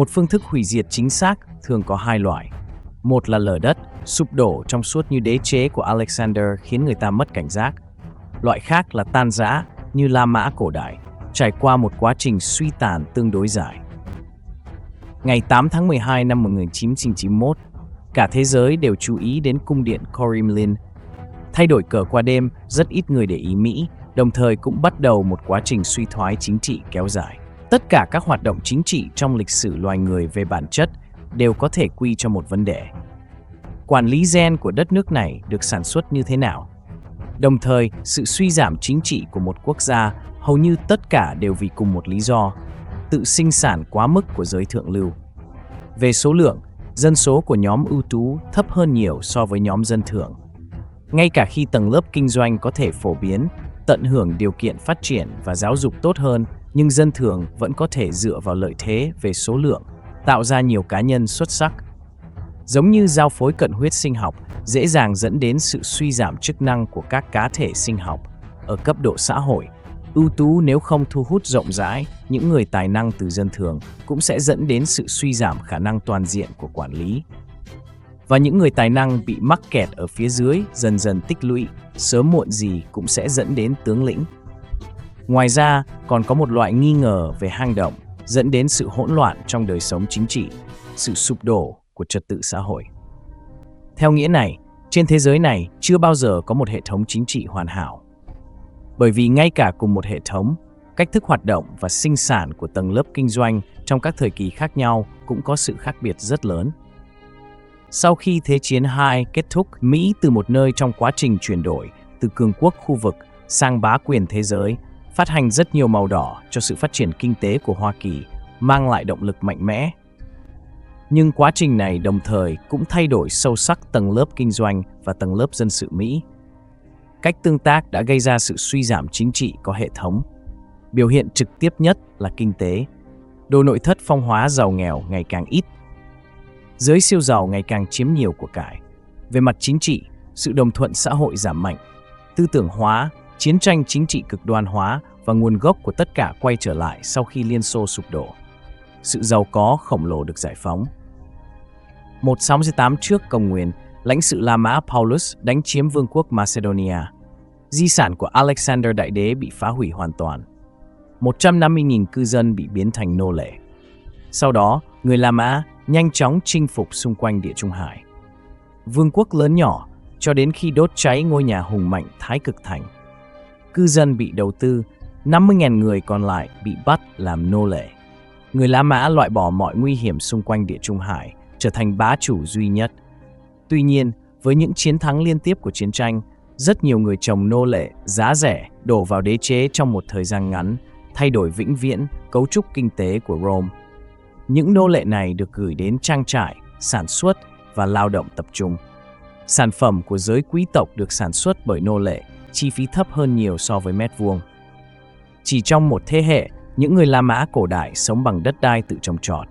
Một phương thức hủy diệt chính xác thường có hai loại. Một là lở đất, sụp đổ trong suốt như đế chế của Alexander khiến người ta mất cảnh giác. Loại khác là tan rã như La Mã cổ đại, trải qua một quá trình suy tàn tương đối dài. Ngày 8 tháng 12 năm 1991, cả thế giới đều chú ý đến cung điện Kremlin. Thay đổi cờ qua đêm, rất ít người để ý Mỹ, đồng thời cũng bắt đầu một quá trình suy thoái chính trị kéo dài. Tất cả các hoạt động chính trị trong lịch sử loài người về bản chất đều có thể quy cho một vấn đề. Quản lý gen của đất nước này được sản xuất như thế nào? Đồng thời, sự suy giảm chính trị của một quốc gia hầu như tất cả đều vì cùng một lý do, tự sinh sản quá mức của giới thượng lưu. Về số lượng, dân số của nhóm ưu tú thấp hơn nhiều so với nhóm dân thường. Ngay cả khi tầng lớp kinh doanh có thể phổ biến, tận hưởng điều kiện phát triển và giáo dục tốt hơn, nhưng dân thường vẫn có thể dựa vào lợi thế về số lượng, tạo ra nhiều cá nhân xuất sắc. Giống như giao phối cận huyết sinh học, dễ dàng dẫn đến sự suy giảm chức năng của các cá thể sinh học. Ở cấp độ xã hội, ưu tú nếu không thu hút rộng rãi những người tài năng từ dân thường cũng sẽ dẫn đến sự suy giảm khả năng toàn diện của quản lý. Và những người tài năng bị mắc kẹt ở phía dưới dần dần tích lũy, sớm muộn gì cũng sẽ dẫn đến tướng lĩnh. Ngoài ra, còn có một loại nghi ngờ về hang động dẫn đến sự hỗn loạn trong đời sống chính trị, sự sụp đổ của trật tự xã hội. Theo nghĩa này, trên thế giới này chưa bao giờ có một hệ thống chính trị hoàn hảo. Bởi vì ngay cả cùng một hệ thống, cách thức hoạt động và sinh sản của tầng lớp kinh doanh trong các thời kỳ khác nhau cũng có sự khác biệt rất lớn. Sau khi Thế chiến II kết thúc, Mỹ từ một nơi trong quá trình chuyển đổi từ cường quốc khu vực sang bá quyền thế giới, phát hành rất nhiều màu đỏ cho sự phát triển kinh tế của Hoa Kỳ, mang lại động lực mạnh mẽ. Nhưng quá trình này đồng thời cũng thay đổi sâu sắc tầng lớp kinh doanh và tầng lớp dân sự Mỹ. Cách tương tác đã gây ra sự suy giảm chính trị có hệ thống. Biểu hiện trực tiếp nhất là kinh tế. Đồ nội thất phong hóa giàu nghèo ngày càng ít. Giới siêu giàu ngày càng chiếm nhiều của cải. Về mặt chính trị, sự đồng thuận xã hội giảm mạnh. Tư tưởng hóa, chiến tranh chính trị cực đoan hóa và nguồn gốc của tất cả quay trở lại sau khi Liên Xô sụp đổ. Sự giàu có khổng lồ được giải phóng. 168 trước công nguyên, lãnh sự La Mã Paulus đánh chiếm vương quốc Macedonia. Di sản của Alexander Đại Đế bị phá hủy hoàn toàn. 150.000 cư dân bị biến thành nô lệ. Sau đó, người La Mã nhanh chóng chinh phục xung quanh Địa Trung Hải. Vương quốc lớn nhỏ cho đến khi đốt cháy ngôi nhà hùng mạnh Thái Cực Thành. Cư dân bị đầu tư, 50.000 người còn lại bị bắt làm nô lệ. Người La Mã loại bỏ mọi nguy hiểm xung quanh Địa Trung Hải, trở thành bá chủ duy nhất. Tuy nhiên, với những chiến thắng liên tiếp của chiến tranh, rất nhiều người trồng nô lệ giá rẻ đổ vào đế chế trong một thời gian ngắn, thay đổi vĩnh viễn cấu trúc kinh tế của Rome. Những nô lệ này được gửi đến trang trại, sản xuất và lao động tập trung. Sản phẩm của giới quý tộc được sản xuất bởi nô lệ, chi phí thấp hơn nhiều so với mét vuông. Chỉ trong một thế hệ, những người La Mã cổ đại sống bằng đất đai tự trồng trọt.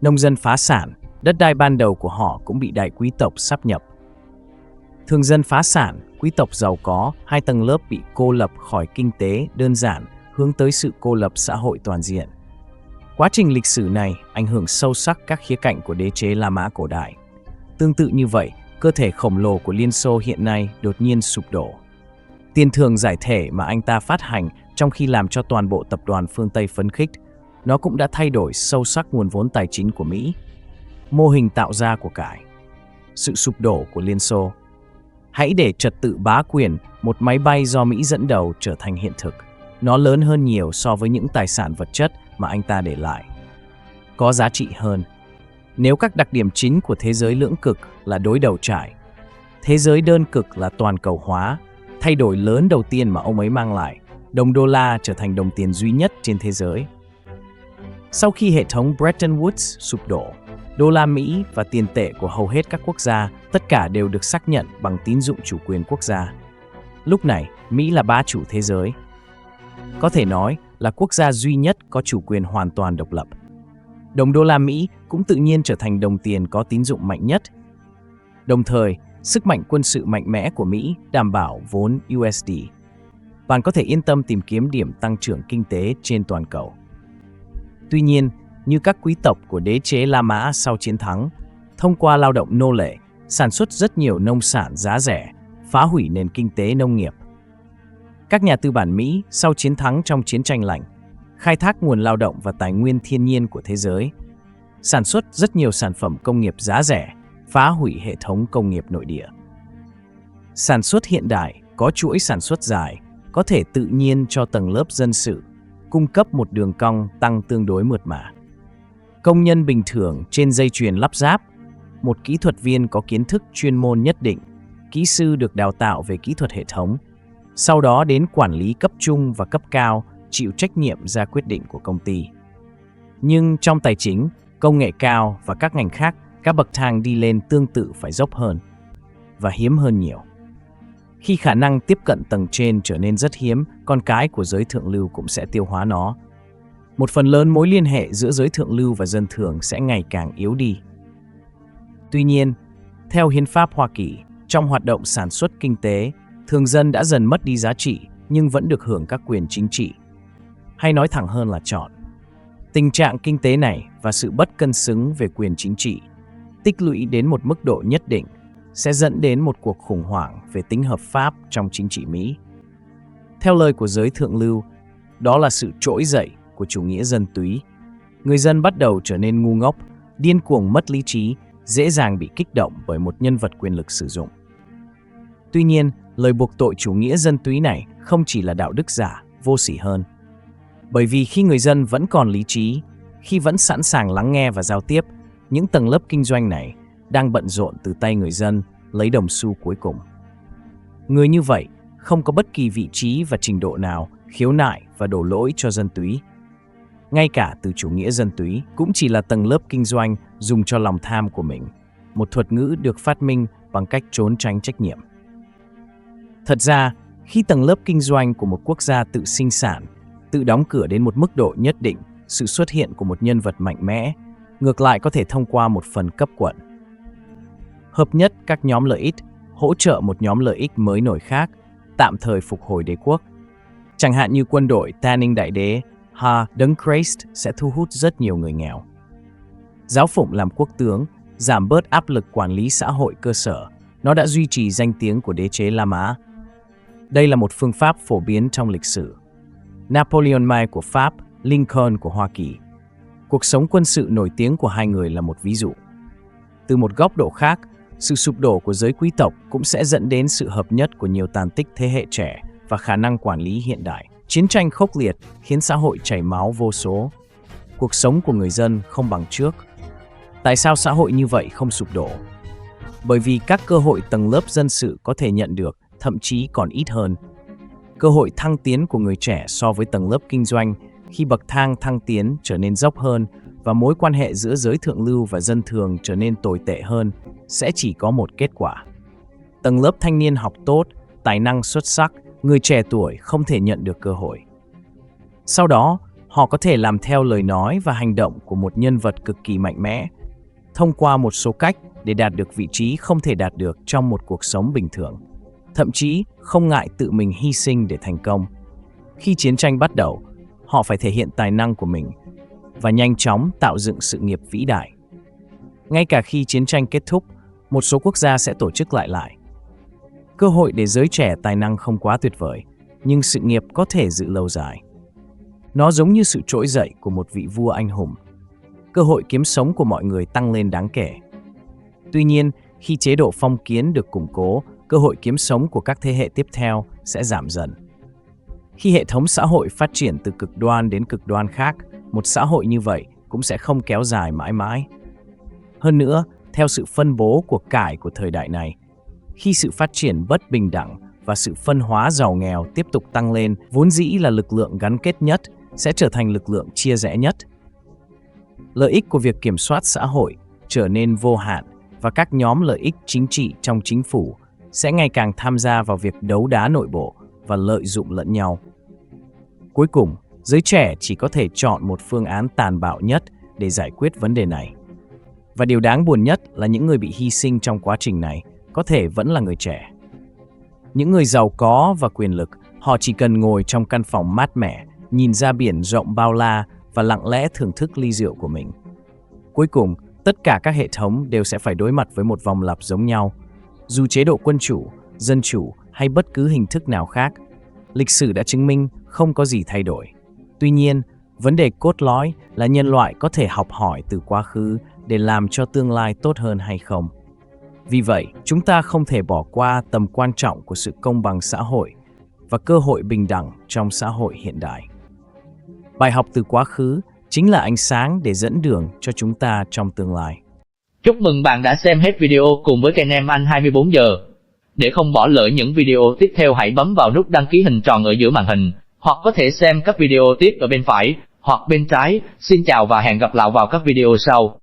Nông dân phá sản, đất đai ban đầu của họ cũng bị đại quý tộc sáp nhập. Thường dân phá sản, quý tộc giàu có, hai tầng lớp bị cô lập khỏi kinh tế đơn giản, hướng tới sự cô lập xã hội toàn diện. Quá trình lịch sử này ảnh hưởng sâu sắc các khía cạnh của đế chế La Mã cổ đại. Tương tự như vậy, cơ thể khổng lồ của Liên Xô hiện nay đột nhiên sụp đổ. Tiền thưởng giải thể mà anh ta phát hành trong khi làm cho toàn bộ tập đoàn phương Tây phấn khích, nó cũng đã thay đổi sâu sắc nguồn vốn tài chính của Mỹ. Mô hình tạo ra của cải. Sự sụp đổ của Liên Xô. Hãy để trật tự bá quyền, một máy bay do Mỹ dẫn đầu trở thành hiện thực. Nó lớn hơn nhiều so với những tài sản vật chất mà anh ta để lại. Có giá trị hơn. Nếu các đặc điểm chính của thế giới lưỡng cực là đối đầu trải, thế giới đơn cực là toàn cầu hóa, thay đổi lớn đầu tiên mà ông ấy mang lại, đồng đô la trở thành đồng tiền duy nhất trên thế giới. Sau khi hệ thống Bretton Woods sụp đổ, đô la Mỹ và tiền tệ của hầu hết các quốc gia tất cả đều được xác nhận bằng tín dụng chủ quyền quốc gia. Lúc này, Mỹ là bá chủ thế giới. Có thể nói là quốc gia duy nhất có chủ quyền hoàn toàn độc lập. Đồng đô la Mỹ cũng tự nhiên trở thành đồng tiền có tín dụng mạnh nhất. Đồng thời, sức mạnh quân sự mạnh mẽ của Mỹ đảm bảo vốn USD. Bạn có thể yên tâm tìm kiếm điểm tăng trưởng kinh tế trên toàn cầu. Tuy nhiên, như các quý tộc của đế chế La Mã sau chiến thắng, thông qua lao động nô lệ, sản xuất rất nhiều nông sản giá rẻ, phá hủy nền kinh tế nông nghiệp. Các nhà tư bản Mỹ sau chiến thắng trong chiến tranh lạnh, khai thác nguồn lao động và tài nguyên thiên nhiên của thế giới, sản xuất rất nhiều sản phẩm công nghiệp giá rẻ, phá hủy hệ thống công nghiệp nội địa. Sản xuất hiện đại có chuỗi sản xuất dài, có thể tự nhiên cho tầng lớp dân sự, cung cấp một đường cong tăng tương đối mượt mà. Công nhân bình thường trên dây chuyền lắp ráp, một kỹ thuật viên có kiến thức chuyên môn nhất định, kỹ sư được đào tạo về kỹ thuật hệ thống, sau đó đến quản lý cấp trung và cấp cao chịu trách nhiệm ra quyết định của công ty. Nhưng trong tài chính, công nghệ cao và các ngành khác, các bậc thang đi lên tương tự phải dốc hơn và hiếm hơn nhiều. Khi khả năng tiếp cận tầng trên trở nên rất hiếm, con cái của giới thượng lưu cũng sẽ tiêu hóa nó. Một phần lớn mối liên hệ giữa giới thượng lưu và dân thường sẽ ngày càng yếu đi. Tuy nhiên, theo hiến pháp Hoa Kỳ, trong hoạt động sản xuất kinh tế, thường dân đã dần mất đi giá trị nhưng vẫn được hưởng các quyền chính trị. Hay nói thẳng hơn là chọn. Tình trạng kinh tế này và sự bất cân xứng về quyền chính trị tích lũy đến một mức độ nhất định sẽ dẫn đến một cuộc khủng hoảng về tính hợp pháp trong chính trị Mỹ. Theo lời của giới thượng lưu, đó là sự trỗi dậy của chủ nghĩa dân túy. Người dân bắt đầu trở nên ngu ngốc, điên cuồng mất lý trí, dễ dàng bị kích động bởi một nhân vật quyền lực sử dụng. Tuy nhiên, lời buộc tội chủ nghĩa dân túy này không chỉ là đạo đức giả, vô sỉ hơn. Bởi vì khi người dân vẫn còn lý trí, khi vẫn sẵn sàng lắng nghe và giao tiếp, những tầng lớp kinh doanh này đang bận rộn từ tay người dân lấy đồng xu cuối cùng. Người như vậy không có bất kỳ vị trí và trình độ nào khiếu nại và đổ lỗi cho dân túy. Ngay cả từ chủ nghĩa dân túy cũng chỉ là tầng lớp kinh doanh dùng cho lòng tham của mình, một thuật ngữ được phát minh bằng cách trốn tránh trách nhiệm. Thật ra, khi tầng lớp kinh doanh của một quốc gia tự sinh sản, tự đóng cửa đến một mức độ nhất định, sự xuất hiện của một nhân vật mạnh mẽ, ngược lại có thể thông qua một phần cấp quận. Hợp nhất các nhóm lợi ích, hỗ trợ một nhóm lợi ích mới nổi khác, tạm thời phục hồi đế quốc. Chẳng hạn như quân đội Tan Ninh Đại Đế Đấng Christ sẽ thu hút rất nhiều người nghèo. Giáo phụng làm quốc tướng, giảm bớt áp lực quản lý xã hội cơ sở, nó đã duy trì danh tiếng của đế chế La Mã. Đây là một phương pháp phổ biến trong lịch sử. Napoleon Mai của Pháp, Lincoln của Hoa Kỳ. Cuộc sống quân sự nổi tiếng của hai người là một ví dụ. Từ một góc độ khác, sự sụp đổ của giới quý tộc cũng sẽ dẫn đến sự hợp nhất của nhiều tàn tích thế hệ trẻ và khả năng quản lý hiện đại. Chiến tranh khốc liệt khiến xã hội chảy máu vô số. Cuộc sống của người dân không bằng trước. Tại sao xã hội như vậy không sụp đổ? Bởi vì các cơ hội tầng lớp dân sự có thể nhận được thậm chí còn ít hơn. Cơ hội thăng tiến của người trẻ so với tầng lớp kinh doanh khi bậc thang thăng tiến trở nên dốc hơn và mối quan hệ giữa giới thượng lưu và dân thường trở nên tồi tệ hơn sẽ chỉ có một kết quả. Tầng lớp thanh niên học tốt, tài năng xuất sắc, người trẻ tuổi không thể nhận được cơ hội. Sau đó, họ có thể làm theo lời nói và hành động của một nhân vật cực kỳ mạnh mẽ, thông qua một số cách để đạt được vị trí không thể đạt được trong một cuộc sống bình thường. Thậm chí không ngại tự mình hy sinh để thành công. Khi chiến tranh bắt đầu, họ phải thể hiện tài năng của mình và nhanh chóng tạo dựng sự nghiệp vĩ đại. Ngay cả khi chiến tranh kết thúc, một số quốc gia sẽ tổ chức lại. Cơ hội để giới trẻ tài năng không quá tuyệt vời, nhưng sự nghiệp có thể giữ lâu dài. Nó giống như sự trỗi dậy của một vị vua anh hùng. Cơ hội kiếm sống của mọi người tăng lên đáng kể. Tuy nhiên, khi chế độ phong kiến được củng cố, cơ hội kiếm sống của các thế hệ tiếp theo sẽ giảm dần. Khi hệ thống xã hội phát triển từ cực đoan đến cực đoan khác, một xã hội như vậy cũng sẽ không kéo dài mãi mãi. Hơn nữa, theo sự phân bố của cải của thời đại này, khi sự phát triển bất bình đẳng và sự phân hóa giàu nghèo tiếp tục tăng lên, vốn dĩ là lực lượng gắn kết nhất sẽ trở thành lực lượng chia rẽ nhất. Lợi ích của việc kiểm soát xã hội trở nên vô hạn và các nhóm lợi ích chính trị trong chính phủ sẽ ngày càng tham gia vào việc đấu đá nội bộ và lợi dụng lẫn nhau. Cuối cùng, giới trẻ chỉ có thể chọn một phương án tàn bạo nhất để giải quyết vấn đề này. Và điều đáng buồn nhất là những người bị hy sinh trong quá trình này có thể vẫn là người trẻ. Những người giàu có và quyền lực, họ chỉ cần ngồi trong căn phòng mát mẻ, nhìn ra biển rộng bao la và lặng lẽ thưởng thức ly rượu của mình. Cuối cùng, tất cả các hệ thống đều sẽ phải đối mặt với một vòng lặp giống nhau. Dù chế độ quân chủ, dân chủ hay bất cứ hình thức nào khác, lịch sử đã chứng minh không có gì thay đổi. Tuy nhiên, vấn đề cốt lõi là nhân loại có thể học hỏi từ quá khứ để làm cho tương lai tốt hơn hay không. Vì vậy, chúng ta không thể bỏ qua tầm quan trọng của sự công bằng xã hội và cơ hội bình đẳng trong xã hội hiện đại. Bài học từ quá khứ chính là ánh sáng để dẫn đường cho chúng ta trong tương lai. Chúc mừng bạn đã xem hết video cùng với kênh Em Anh 24 giờ. Để không bỏ lỡ những video tiếp theo, hãy bấm vào nút đăng ký hình tròn ở giữa màn hình, hoặc có thể xem các video tiếp ở bên phải hoặc bên trái. Xin chào và hẹn gặp lại vào các video sau.